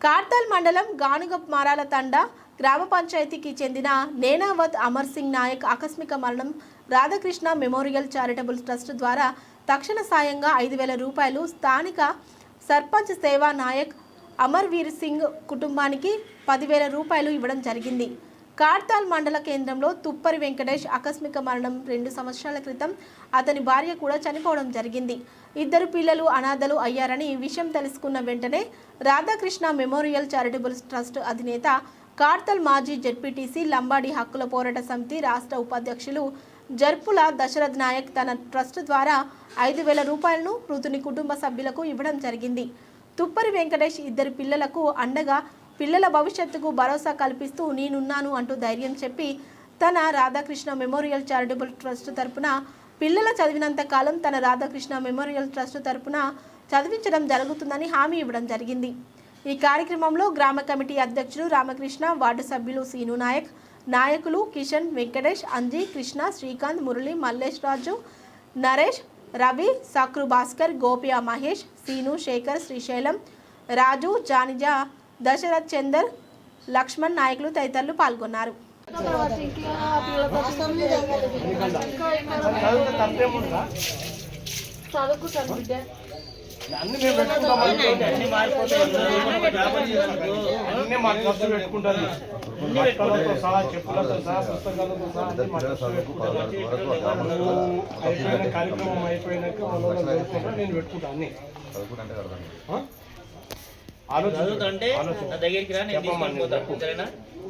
కార్తల్ మండలం గానుగ మారాల తండా గ్రామ పంచాయతీకి చెందిన నేనావత్ అమర్ సింగ్ నాయక్ ఆకస్మిక మరణం రాధాకృష్ణ మెమోరియల్ చారిటబుల్ ట్రస్ట్ ద్వారా తక్షణ సాయంగా 5,000 రూపాయలు స్థానిక సర్పంచ్ సేవా నాయక్ అమర్ వీర్ సింగ్ కుటుంబానికి 10,000 రూపాయలు ఇవ్వడం జరిగింది. కార్తాల్ మండల కేంద్రంలో తుప్పరి వెంకటేష్ ఆకస్మిక మరణం 2 సంవత్సరాల క్రితం అతని భార్య కూడా చనిపోవడం జరిగింది. 2 పిల్లలు అనాథలు అయ్యారని విషయం తెలుసుకున్న వెంటనే రాధాకృష్ణ మెమోరియల్ చారిటబుల్ ట్రస్ట్ అధినేత కార్తల్ మాజీ జెడ్పీటీసీ లంబాడి హక్కుల పోరాట సమితి రాష్ట్ర ఉపాధ్యక్షులు జర్పుల దశరథ్ నాయక్ తన ట్రస్ట్ ద్వారా 5,000 రూపాయలను మృతుని కుటుంబ సభ్యులకు ఇవ్వడం జరిగింది. తుప్పరి వెంకటేష్ 2 పిల్లలకు అండగా పిల్లల భవిష్యత్తుకు భరోసా కల్పిస్తూ నేనున్నాను అంటూ ధైర్యం చెప్పి తన రాధాకృష్ణ మెమోరియల్ చారిటబుల్ ట్రస్ట్ తరపున పిల్లల చదివినంత కాలం తన రాధాకృష్ణ మెమోరియల్ ట్రస్ట్ తరపున చదివించడం జరుగుతుందని హామీ ఇవ్వడం జరిగింది. ఈ కార్యక్రమంలో గ్రామ కమిటీ అధ్యక్షులు రామకృష్ణ, వార్డు సభ్యులు సీను నాయక్, నాయకులు కిషన్, వెంకటేష్, అంజీ, కృష్ణ, శ్రీకాంత్, మురళి, మల్లేష్ రాజు, నరేష్, రవి, సక్రు భాస్కర్, గోపియా మహేష్, సీను, శేఖర్, శ్రీశైలం, రాజు, జానిజా, దశరథ్, చందర్, లక్ష్మణ్ నాయకులు తదితరులు పాల్గొన్నారు. కార్యక్రమం అయిపోయినాక నేను పెట్టుకుంటాను. ఆలోచన అంటే నా దగ్గరికి రా, నేను తీసుకొని పోతాను. సరేనా?